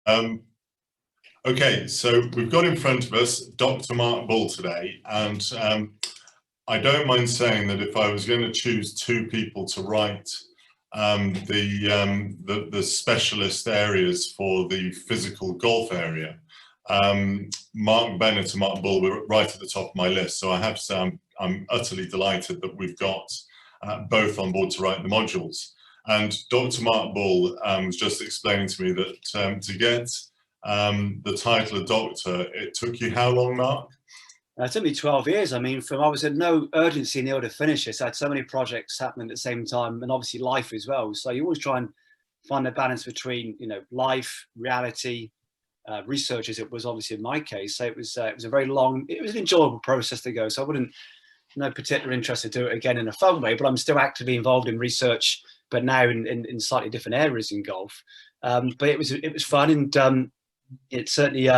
Um, okay, so we've got in front of us Dr. Mark Bull today, and I don't mind saying that if I was going to choose two people to write the specialist areas for the physical golf area, Mark Bennett and Mark Bull were right at the top of my list. So I have to say I'm utterly delighted that we've got both on board to write the modules. And Dr. Mark Bull was just explaining to me that to get the title of doctor, it took you how long, Mark? It took me 12 years. I mean, I was in no urgency in order to finish this. I had so many projects happening at the same time, and obviously life as well. So you always try and find a balance between, life, reality, research, as it was obviously in my case. So it was a very long, it was an enjoyable process to go. So I wouldn't, no particular interest to do it again in a fun way, but I'm still actively involved in research, but now in slightly different areas in golf. But it was fun, and it's certainly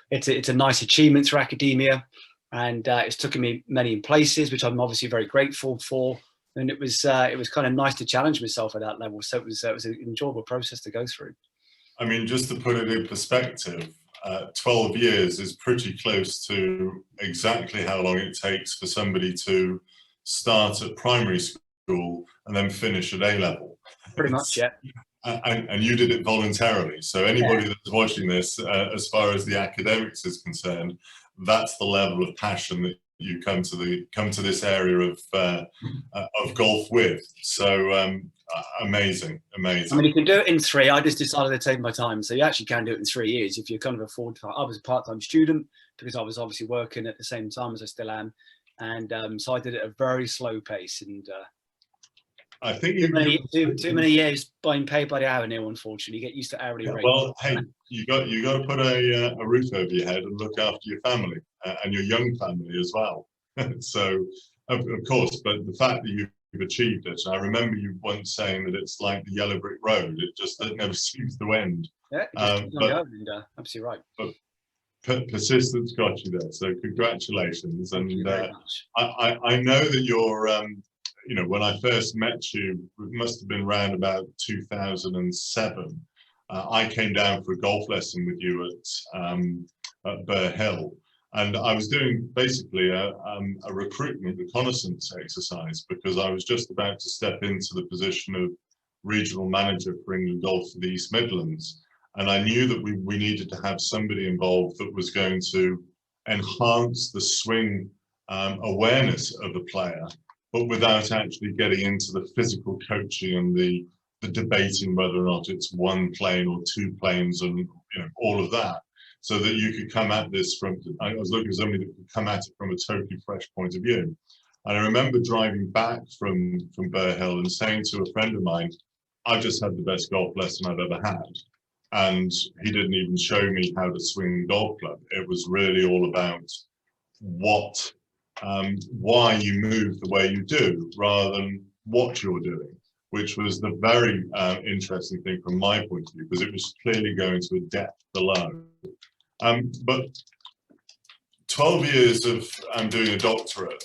it's a nice achievement through academia, and it's taken me many places, which I'm obviously very grateful for. And it was kind of nice to challenge myself at that level. So it was an enjoyable process to go through. I mean, just to put it in perspective, 12 years is pretty close to exactly how long it takes for somebody to start at primary school and then finish at A-level. Pretty much, yeah. And you did it voluntarily. So anybody that's watching this, as far as the academics is concerned, that's the level of passion that you come to this area of golf with. So amazing. I mean, you can do it in 3. I just decided to take my time. So you actually can do it in 3 years if you kind of afford to. I was a part-time student because I was obviously working at the same time as I still am. And so I did it at a very slow pace. And I think too many years being paid by the hour, Neil, unfortunately. You get used to hourly rates. Well, hey, you got to put a roof over your head and look after your family and your young family as well. So, of course, but the fact that you've achieved it, and I remember you once saying that it's like the yellow brick road. It never seems to end. Yeah, absolutely right. But persistence got you there. So congratulations. And I know that you're, when I first met you, it must have been around about 2007. I came down for a golf lesson with you at Burr Hill. And I was doing basically a recruitment reconnaissance exercise because I was just about to step into the position of regional manager for England Golf for the East Midlands. And I knew that we needed to have somebody involved that was going to enhance the swing awareness of the player, but without actually getting into the physical coaching and the debating whether or not it's one plane or two planes and all of that. So that you could come at this I was looking for somebody that could come at it from a totally fresh point of view. And I remember driving back from Burr Hill and saying to a friend of mine, I just had the best golf lesson I've ever had. And he didn't even show me how to swing a golf club. It was really all about why you move the way you do rather than what you're doing, which was the very interesting thing from my point of view, because it was clearly going to a depth below. But 12 years of doing a doctorate,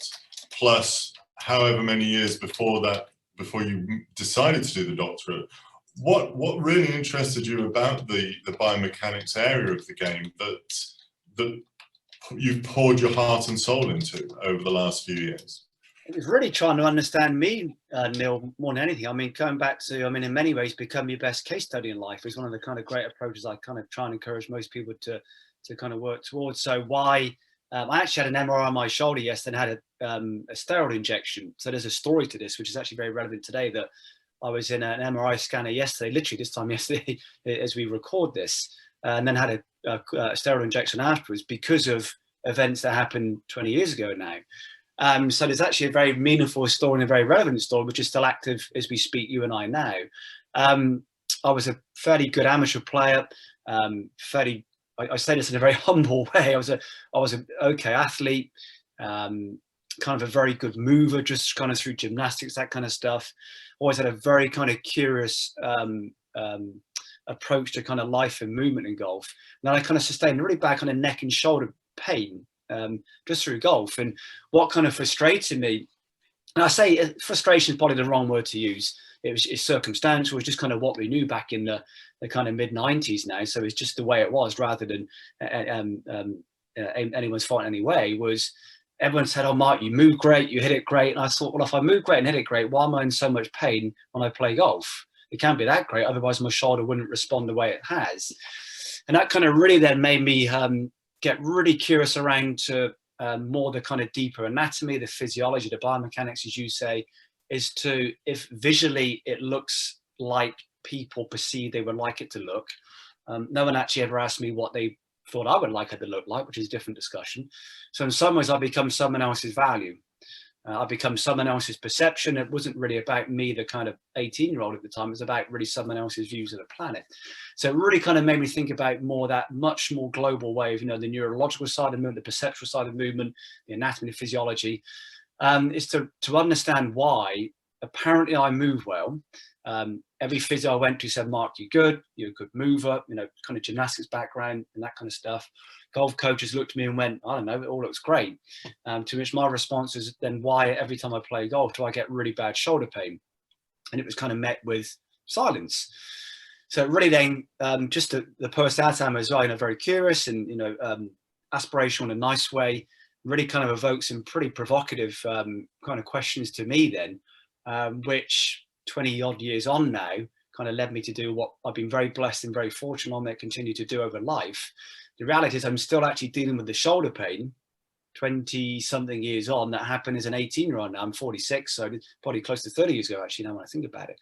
plus however many years before that, before you decided to do the doctorate, what really interested you about the biomechanics area of the game that you've poured your heart and soul into over the last few years? It was really trying to understand me, Neil, more than anything. I mean, going back to, in many ways, become your best case study in life is one of the kind of great approaches I kind of try and encourage most people to kind of work towards. So why, I actually had an MRI on my shoulder yesterday and had a steroid injection. So there's a story to this, which is actually very relevant today, that I was in an MRI scanner yesterday, literally this time yesterday, as we record this, and then had a steroid injection afterwards because of events that happened 20 years ago now. So there's actually a very meaningful story and a very relevant story, which is still active as we speak, you and I now. I was a fairly good amateur player, I say this in a very humble way. I was an okay athlete, kind of a very good mover, just kind of through gymnastics, that kind of stuff. Always had a very kind of curious approach to kind of life and movement in golf. And then I kind of sustained a really bad kind of neck and shoulder pain just through golf. And what kind of frustrated me, and I say frustration is probably the wrong word to use. it's circumstantial. It's just kind of what we knew back in the kind of mid-90s now. So it's just the way it was, rather than anyone's fault in any way. Was everyone said, "Oh, Mark, you move great, you hit it great." And I thought, well, if I move great and hit it great, why am I in so much pain when I play golf? It can't be that great, otherwise my shoulder wouldn't respond the way it has. And that kind of really then made me get really curious around to more the kind of deeper anatomy, the physiology, the biomechanics, as you say, is to, if visually it looks like people perceive they would like it to look. No one actually ever asked me what they thought I would like it to look like, which is a different discussion. So in some ways I become someone else's value. I become someone else's perception. It wasn't really about me, the kind of 18-year-old at the time. It was about really someone else's views of the planet. So it really kind of made me think about more that much more global way of, you know, the neurological side of movement, the perceptual side of movement, the anatomy, the physiology, is to understand why apparently I move well. Every physio I went to said, "Mark, you're a good mover," you know, kind of gymnastics background and that kind of stuff. Golf coaches looked at me and went, "I don't know, it all looks great." To which my response is, then why every time I play golf do I get really bad shoulder pain? And it was kind of met with silence. So really then just the personality I'm as well, you know, very curious and, you know, aspirational in a nice way, really kind of evokes some pretty provocative kind of questions to me then, which 20 odd years on now kind of led me to do what I've been very blessed and very fortunate on that continue to do over life. The reality is I'm still actually dealing with the shoulder pain 20 something years on that happened as an 18-year-old. Now I'm 46, so probably close to 30 years ago actually, now when I think about it.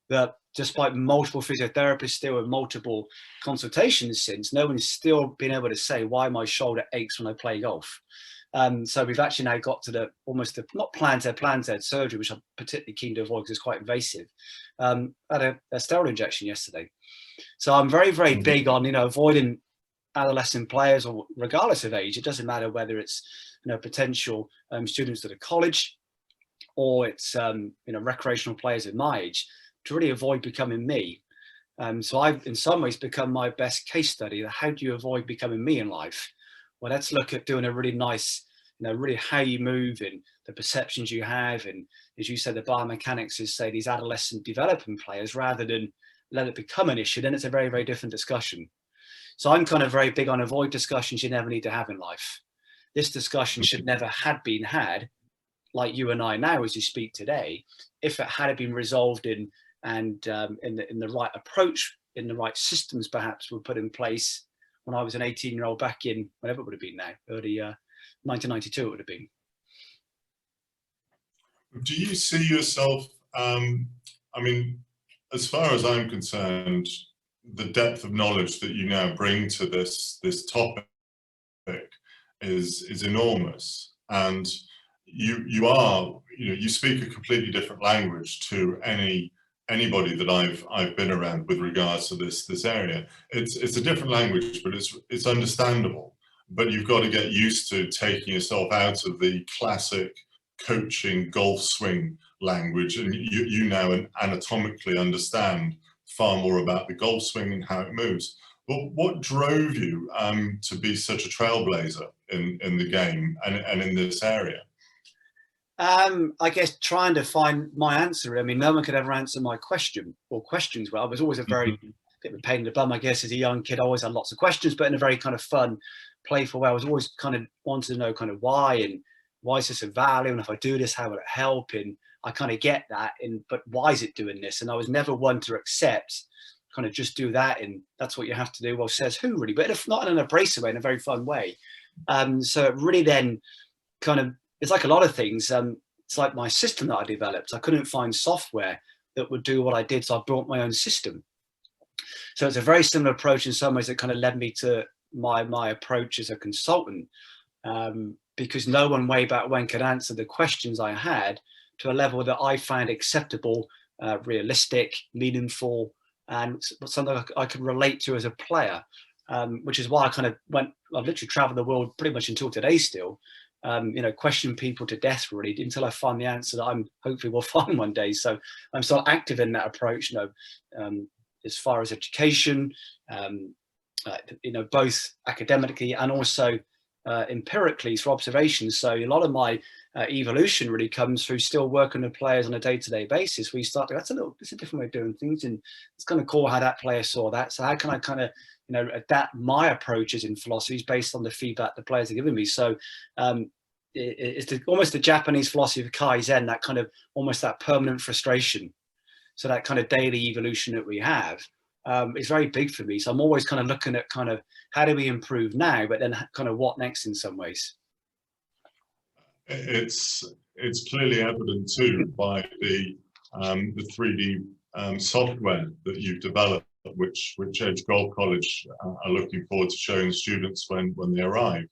That despite multiple physiotherapists still and multiple consultations since, no one's still been able to say why my shoulder aches when I play golf. So we've actually now got to the almost the, not planned surgery, which I'm particularly keen to avoid because it's quite invasive. I had a steroid injection yesterday. So I'm very, very big on, you know, avoiding adolescent players, or regardless of age. It doesn't matter whether it's, you know, potential students at a college or it's, you know, recreational players at my age, to really avoid becoming me. So I've in some ways become my best case study. How do you avoid becoming me in life? Well, let's look at doing a really nice, you know, really how you move and the perceptions you have. And as you said, the biomechanics is, say, these adolescent developing players, rather than let it become an issue, then it's a very, very different discussion. So I'm kind of very big on avoid discussions you never need to have in life. This discussion should never had been had, like you and I now as you speak today, if it had been resolved in the right approach, in the right systems perhaps were put in place when I was an 18-year-old back in whatever it would have been now, early 1992 it would have been. Do you see yourself, I mean, as far as I'm concerned, the depth of knowledge that you now bring to this topic is enormous, and you are, you know, you speak a completely different language to anybody that I've been around with regards to this area. It's a different language, but it's understandable. But you've got to get used to taking yourself out of the classic coaching golf swing language, and you now anatomically understand far more about the golf swing and how it moves. But what drove you to be such a trailblazer in the game and in this area? I guess trying to find my answer. I mean, no one could ever answer my question or questions well. I was always a very bit of a pain in the bum, I guess, as a young kid. I always had lots of questions, but in a very kind of fun, playful way. I was always kind of wanted to know kind of why, and why is this of value, and if I do this, how will it help? And I kind of get that, but why is it doing this? And I was never one to accept kind of just do that, and that's what you have to do. Well, says who really? But if not in an abrasive way, in a very fun way. So it really then kind of, it's like a lot of things. It's like my system that I developed. I couldn't find software that would do what I did, so I built my own system. So it's a very similar approach in some ways that kind of led me to my approach as a consultant, because no one way back when could answer the questions I had to a level that I found acceptable, realistic, meaningful, and something I could relate to as a player, which is why I kind of I've literally traveled the world pretty much until today still, you know, question people to death really until I find the answer that I'm hopefully will find one day. So I'm still active in that approach, you know, as far as education, you know, both academically and also empirically through observations. So a lot of my evolution really comes through still working with players on a day-to-day basis. We start to, it's a different way of doing things, and it's kind of cool how that player saw that. So how can I kind of, you know, adapt my approaches in philosophies based on the feedback the players are giving me? So it's almost the Japanese philosophy of Kaizen, that kind of almost that permanent frustration. So that kind of daily evolution that we have is very big for me. So I'm always kind of looking at kind of how do we improve now, but then kind of what next in some ways. It's clearly evident too by the 3D software that you've developed, which Edge Golf College are looking forward to showing students when they arrive.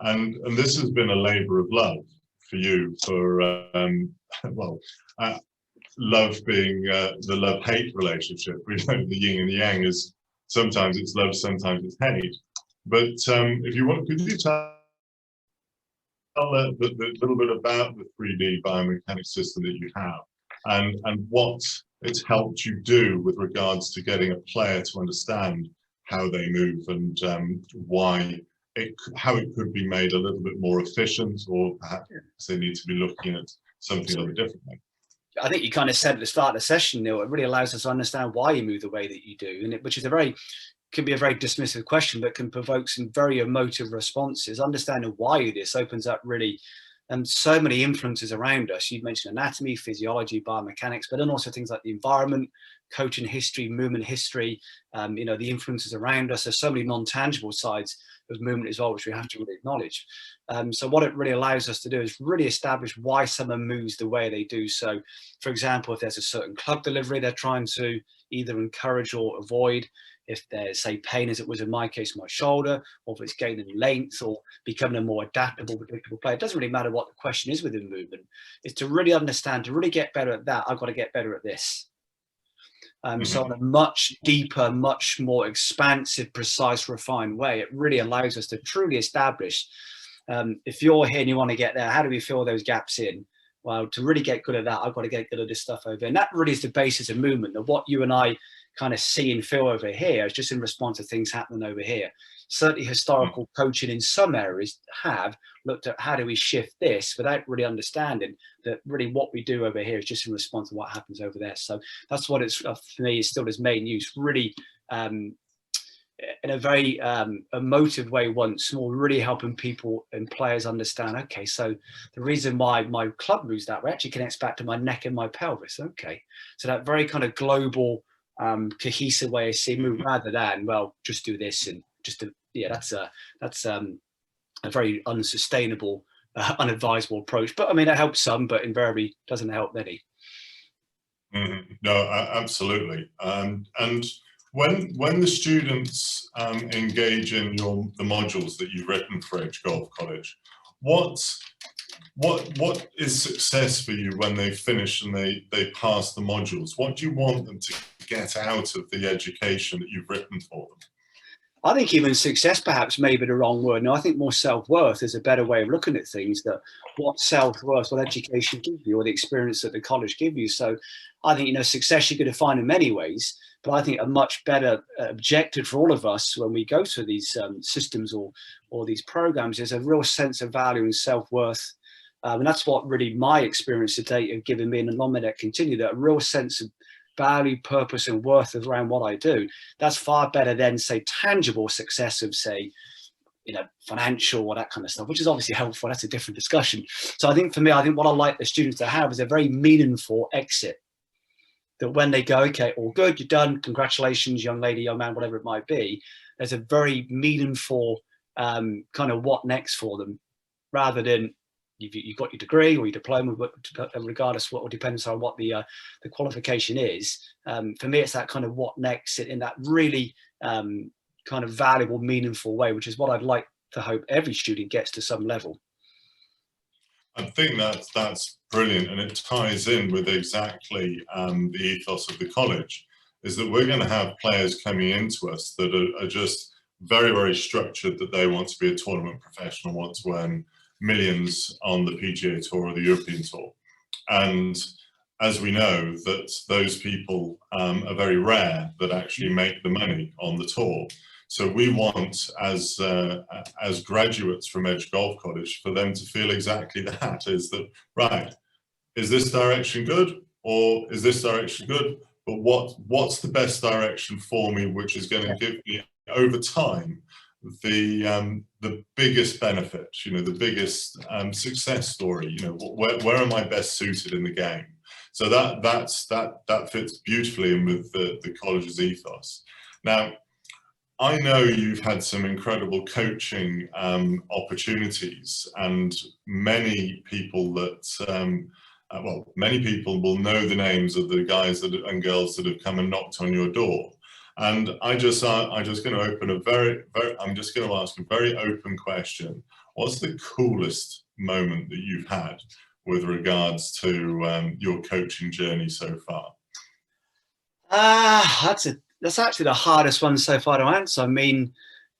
And this has been a labour of love for you for love being the love-hate relationship. We know the yin and the yang is sometimes it's love, sometimes it's hate. But if you want, could you tell a little bit about the 3D biomechanics system that you have and what it's helped you do with regards to getting a player to understand how they move and how it could be made a little bit more efficient, or perhaps they need to be looking at something a little differently. I think you kind of said at the start of the session, Neil, it really allows us to understand why you move the way that you do, and which is can be a very dismissive question, but can provoke some very emotive responses. Understanding why you do this opens up really so many influences around us. You've mentioned anatomy, physiology, biomechanics, but then also things like the environment, coaching history, movement history, you know, the influences around us. There's so many non-tangible sides of movement as well, which we have to really acknowledge. So what it really allows us to do is really establish why someone moves the way they do. So, for example, if there's a certain club delivery they're trying to either encourage or avoid, if there's, say, pain, as it was in my case, my shoulder, or if it's gaining length or becoming a more adaptable, predictable player. It doesn't really matter what the question is within movement. It's to really understand, to really get better at that, I've got to get better at this. So in a much deeper, much more expansive, precise, refined way, it really allows us to truly establish, if you're here and you want to get there, how do we fill those gaps in? Well, to really get good at that, I've got to get good at this stuff over here. And that really is the basis of movement, of what you and I kind of see and feel over here is just in response to things happening over here. Certainly historical coaching in some areas have looked at how do we shift this without really understanding that really what we do over here is just in response to what happens over there. So that's what it's for me is still his main use, really in a very emotive way once more, really helping people and players understand, okay, so the reason why my club moves that way actually connects back to my neck and my pelvis. Okay, so that very kind of global cohesive way of seeing move rather than, well, just do this and just do, yeah, that's a very unsustainable, unadvisable approach. But I mean, it helps some, but invariably doesn't help many. No, absolutely. And when the students engage in the modules that you've written for Edge Golf College, what is success for you when they finish and they pass the modules? What do you want them to get out of the education that you've written for them? I think even success perhaps may be the wrong word. No, I think more self-worth is a better way of looking at things, that what self-worth, what education gives you, or the experience that the college give you. So I think, you know, success you could define in many ways, but I think a much better objective for all of us when we go to these systems or these programs is a real sense of value and self-worth. And that's what really my experience to date have given me, and long may that continue, that a real sense of value, purpose, and worth around what I do. That's far better than, say, tangible success of, say, you know, financial or that kind of stuff, which is obviously helpful. That's a different discussion. So I think for me, I think what I like the students to have is a very meaningful exit. That when they go, okay, all good, you're done, congratulations, young lady, young man, whatever it might be, there's a very meaningful kind of what next for them, rather than you've got your degree or your diploma, regardless what, or depends on what the qualification is. For me, it's that kind of what next in that really kind of valuable, meaningful way, which is what I'd like to hope every student gets to some level. I think that's brilliant, and it ties in with exactly the ethos of the college, is that we're going to have players coming into us that are just very, very structured, that they want to be a tournament professional, want to earn millions on the PGA Tour or the European Tour. And as we know, that those people are very rare that actually make the money on the tour. So we want, as graduates from Edge Golf College, for them to feel exactly that, is that, right, is this direction good, or is this direction good? But what's the best direction for me, which is going to give me over time the biggest benefit, the biggest success story, where am I best suited in the game? So that fits beautifully in with the college's ethos. Now, I know you've had some incredible coaching opportunities, and many people many people will know the names of the guys and girls that have come and knocked on your door. And I'm just going to ask a very open question. What's the coolest moment that you've had with regards to your coaching journey so far? That's actually the hardest one so far to answer. I mean,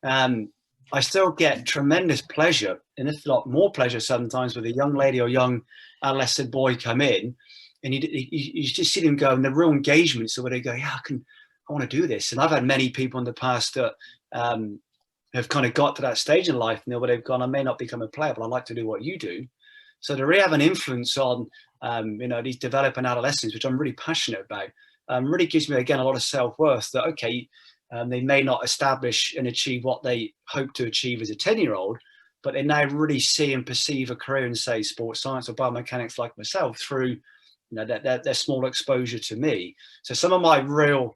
I still get tremendous pleasure, and if not more pleasure sometimes, with a young lady or young adolescent boy come in, and you just see them go, and the real engagement. So where they go, yeah, I want to do this. And I've had many people in the past that have kind of got to that stage in life, where they've gone, I may not become a player, but I like to do what you do. So to really have an influence on, these developing adolescents, which I'm really passionate about, really gives me, again, a lot of self-worth that, okay, they may not establish and achieve what they hope to achieve as a 10-year-old, but they now really see and perceive a career in, say, sports science or biomechanics like myself through their small exposure to me. So some of my real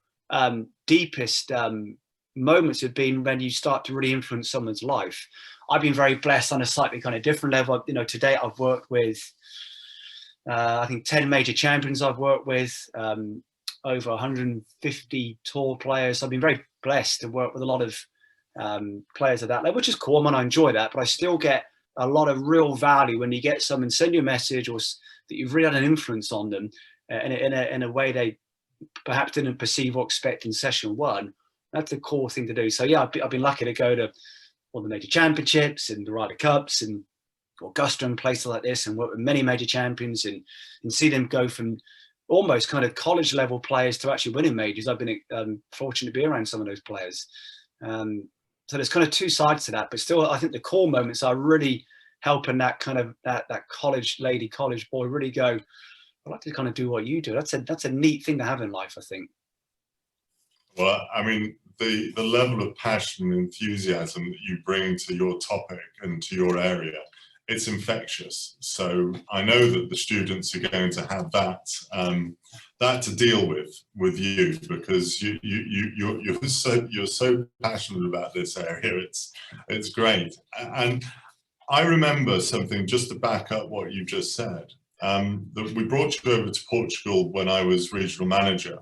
deepest moments have been when you start to really influence someone's life. I've been very blessed on a slightly kind of different level. To date, I've worked with, I think, 10 major champions I've worked with, over 150 tour players. So I've been very blessed to work with a lot of players at that level, which is cool. I enjoy that, but I still get a lot of real value when you get someone send you a message or that you've really had an influence on them in a way they perhaps didn't perceive or expect in session one. That's a cool thing to do. So yeah, I've been lucky to go to all the major championships and the Ryder Cups and Augusta and places like this, and work with many major champions and see them go from almost kind of college level players to actually winning majors. I've been fortunate to be around some of those players. So there's kind of two sides to that, but still, I think the core moments are really helping that kind of that college lady, college boy really go, I'd like to kind of do what you do. That's a neat thing to have in life, I think. Well, I mean, the level of passion and enthusiasm that you bring to your topic and to your area, it's infectious. So I know that the students are going to have that to deal with you, because you're so passionate about this area. It's great. And I remember something, just to back up what you just said, that we brought you over to Portugal when I was regional manager.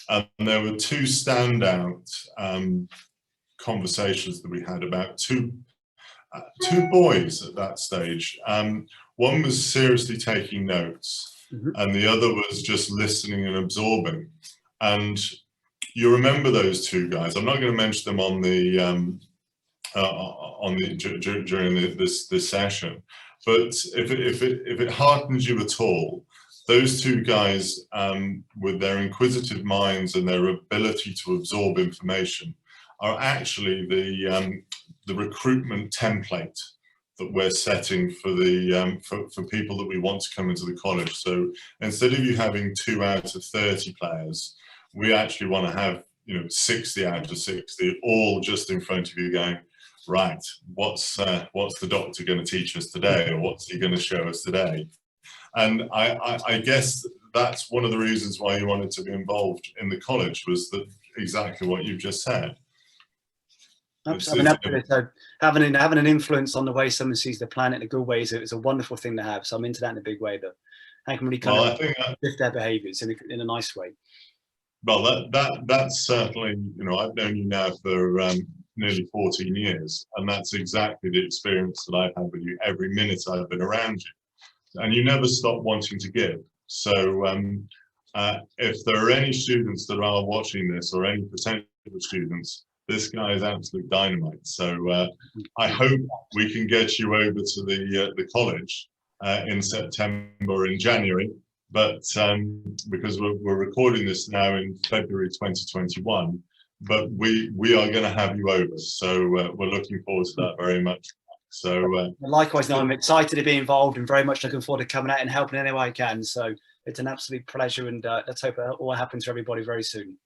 And there were two standout conversations that we had about two boys at that stage. One was seriously taking notes, and the other was just listening and absorbing. And you remember those two guys. I'm not going to mention them on the during this session, but if it heartens you at all, those two guys, with their inquisitive minds and their ability to absorb information, are actually the recruitment template that we're setting for the for people that we want to come into the college. So instead of you having 2 out of 30 players, we actually want to have 60 out of 60, all just in front of you going, right, what's the doctor going to teach us today, or what's he going to show us today? And I guess that's one of the reasons why you wanted to be involved in the college, was that exactly what you've just said. Absolutely. So having an influence on the way someone sees the planet in a good way is a wonderful thing to have. So I'm into that in a big way, that I can really kind of shift their behaviours in a nice way. Well, that's certainly, I've known you now for nearly 14 years, and that's exactly the experience that I've had with you every minute I've been around you, and you never stop wanting to give. So if there are any students that are watching this, or any potential students, this guy is absolute dynamite. So I hope we can get you over to the college in September or in January. But because we're recording this now in February 2021, but we are going to have you over. So we're looking forward to that very much. So likewise, no, I'm excited to be involved and very much looking forward to coming out and helping any way I can. So it's an absolute pleasure, and let's hope it all happens for everybody very soon.